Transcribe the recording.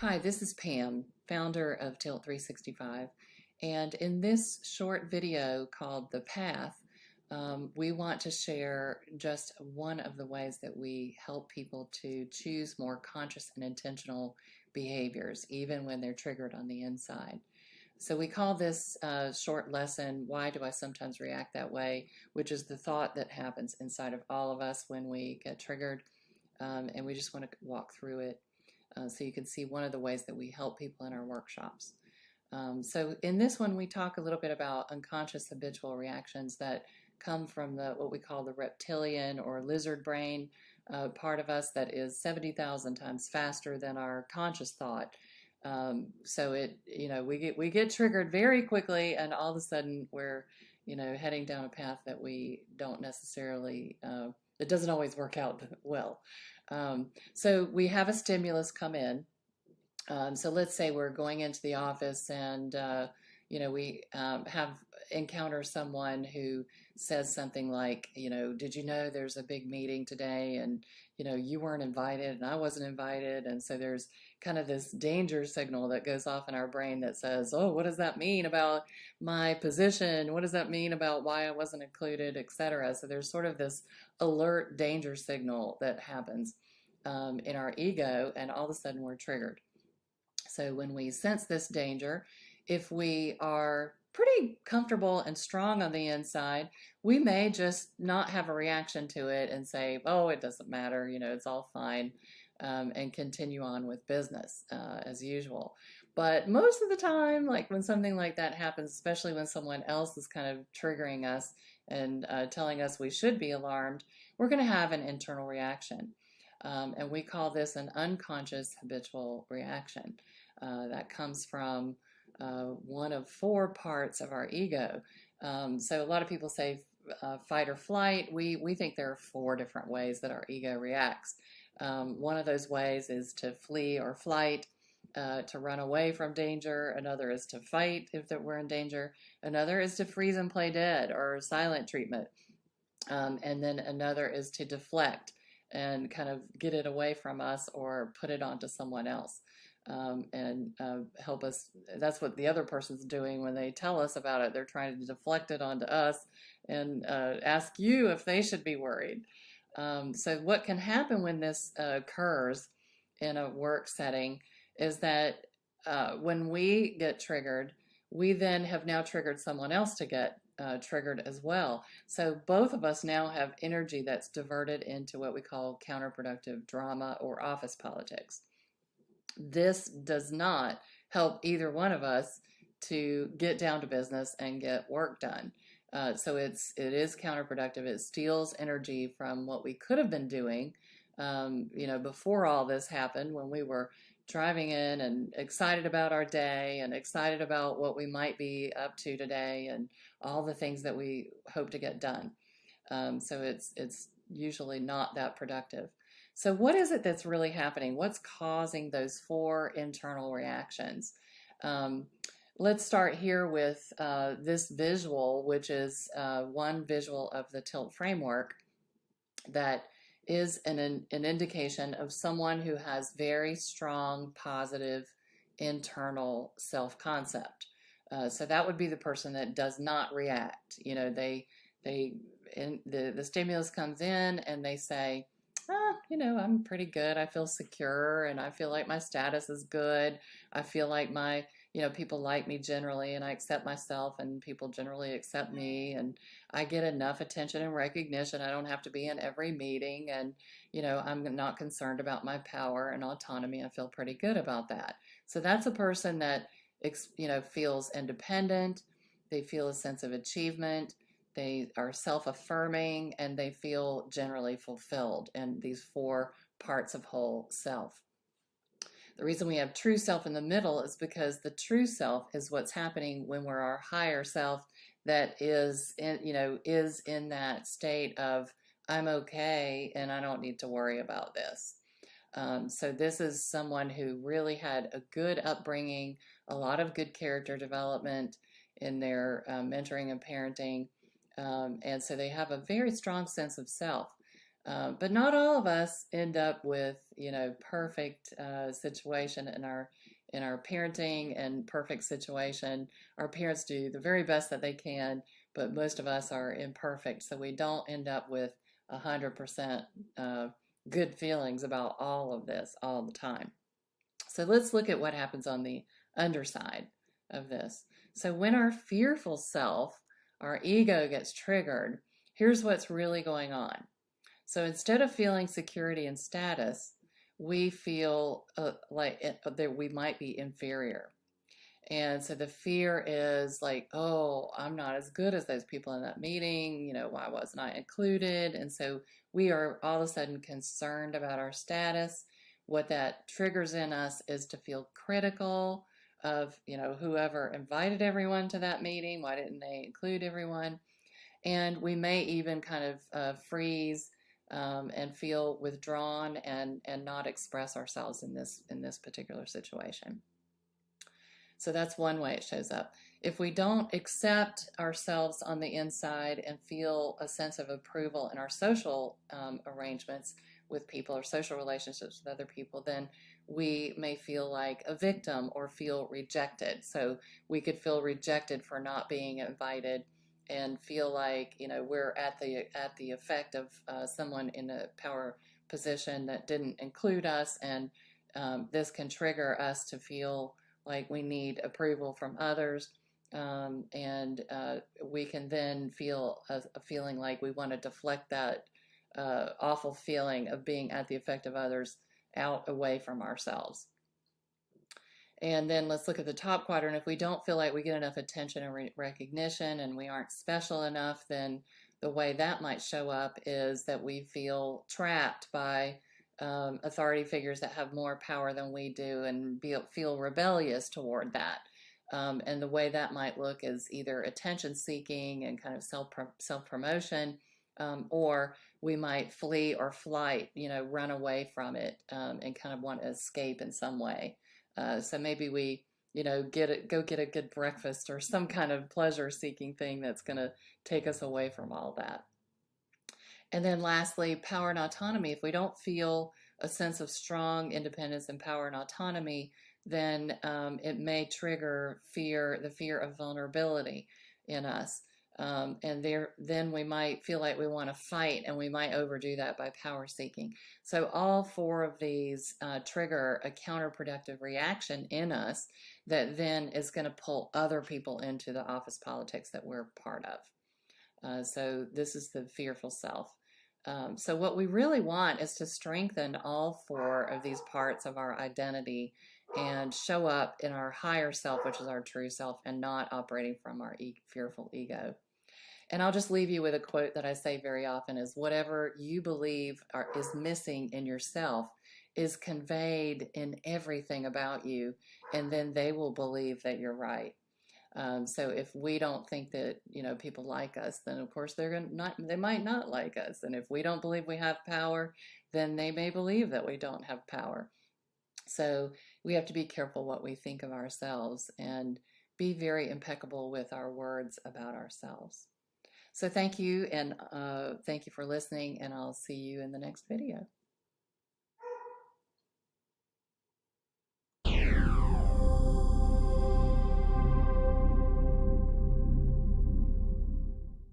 Hi, this is Pam, founder of Tilt365, and in this short video called The Path, we want to share just one of the ways that we help people to choose more conscious and intentional behaviors, even when they're triggered on the inside. So we call this short lesson, Why Do I Sometimes React That Way?, which is the thought that happens inside of all of us when we get triggered, and we just want to walk through it. So you can see one of the ways that we help people in our workshops. So in this one, we talk a little bit about unconscious habitual reactions that come from what we call the reptilian or lizard brain part of us that is 70,000 times faster than our conscious thought. So we get triggered very quickly, and all of a sudden we're heading down a path that we don't necessarily. It doesn't always work out well. So we have a stimulus come in. So let's say we're going into the office and, we have encounter someone who says something like, did you know there's a big meeting today and, you weren't invited and I wasn't invited. And so there's kind of this danger signal that goes off in our brain that says, oh, what does that mean about my position? What does that mean about why I wasn't included, etc. So there's sort of this alert danger signal that happens in our ego, and all of a sudden we're triggered. So when we sense this danger, if we are pretty comfortable and strong on the inside, we may just not have a reaction to it and say, oh, it doesn't matter, it's all fine, and continue on with business as usual. But most of the time, like when something like that happens, especially when someone else is kind of triggering us and telling us we should be alarmed, we're going to have an internal reaction. And we call this an unconscious habitual reaction. That comes from one of four parts of our ego. So a lot of people say fight or flight. We think there are four different ways that our ego reacts. One of those ways is to flee or flight, to run away from danger. Another is to fight if we're in danger. Another is to freeze and play dead or silent treatment. And then another is to deflect and kind of get it away from us or put it onto someone else, and help us. That's what the other person's doing when they tell us about it. They're trying to deflect it onto us and ask you if they should be worried. So what can happen when this occurs in a work setting is that when we get triggered, we then have now triggered someone else to get triggered as well. So both of us now have energy that's diverted into what we call counterproductive drama or office politics. This does not help either one of us to get down to business and get work done. So it is counterproductive. It steals energy from what we could have been doing, before all this happened, when we were driving in and excited about our day and excited about what we might be up to today and all the things that we hope to get done. So it's usually not that productive. So what is it that's really happening? What's causing those four internal reactions? Let's start here with this visual, which is one visual of the Tilt framework that is an indication of someone who has very strong, positive, internal self-concept. So that would be the person that does not react. The stimulus comes in and they say, I'm pretty good. I feel secure and I feel like my status is good. I feel like people like me generally and I accept myself and people generally accept me and I get enough attention and recognition. I don't have to be in every meeting and, I'm not concerned about my power and autonomy. I feel pretty good about that. So that's a person that, feels independent. They feel a sense of achievement. They are self-affirming and they feel generally fulfilled in these four parts of whole self. The reason we have true self in the middle is because the true self is what's happening when we're our higher self that is in that state of I'm okay and I don't need to worry about this. So this is someone who really had a good upbringing, a lot of good character development in their mentoring and parenting. And so they have a very strong sense of self. But not all of us end up with, perfect situation in our parenting and perfect situation. Our parents do the very best that they can, but most of us are imperfect, so we don't end up with 100% good feelings about all of this all the time. So let's look at what happens on the underside of this. So when our fearful self, our ego, gets triggered, here's what's really going on. So instead of feeling security and status, we feel that we might be inferior. And so the fear is like, oh, I'm not as good as those people in that meeting. Why wasn't I included? And so we are all of a sudden concerned about our status. What that triggers in us is to feel critical of, whoever invited everyone to that meeting. Why didn't they include everyone? And we may even kind of freeze and feel withdrawn and not express ourselves in this particular situation. So that's one way it shows up. If we don't accept ourselves on the inside and feel a sense of approval in our social arrangements with people or social relationships with other people, then we may feel like a victim or feel rejected. So we could feel rejected for not being invited and feel like, we're at the effect of someone in a power position that didn't include us, and this can trigger us to feel like we need approval from others, and we can then feel a feeling like we want to deflect that awful feeling of being at the effect of others out away from ourselves. And then let's look at the top quadrant. If we don't feel like we get enough attention and recognition and we aren't special enough, then the way that might show up is that we feel trapped by authority figures that have more power than we do and feel rebellious toward that. And the way that might look is either attention seeking and kind of self-promotion, or we might flee or flight, run away from it and kind of want to escape in some way. So maybe we, go get a good breakfast or some kind of pleasure-seeking thing that's going to take us away from all that. And then lastly, power and autonomy. If we don't feel a sense of strong independence and power and autonomy, then it may trigger the fear of vulnerability in us. Then we might feel like we want to fight, and we might overdo that by power seeking. So all four of these trigger a counterproductive reaction in us that then is going to pull other people into the office politics that we're part of. So this is the fearful self. So what we really want is to strengthen all four of these parts of our identity and show up in our higher self, which is our true self, and not operating from our fearful ego. And I'll just leave you with a quote that I say very often is, whatever you believe is missing in yourself is conveyed in everything about you, and then they will believe that you're right. So if we don't think that, people like us, then of course they might not like us. And if we don't believe we have power, then they may believe that we don't have power. So we have to be careful what we think of ourselves and be very impeccable with our words about ourselves. So thank you, and thank you for listening, and I'll see you in the next video.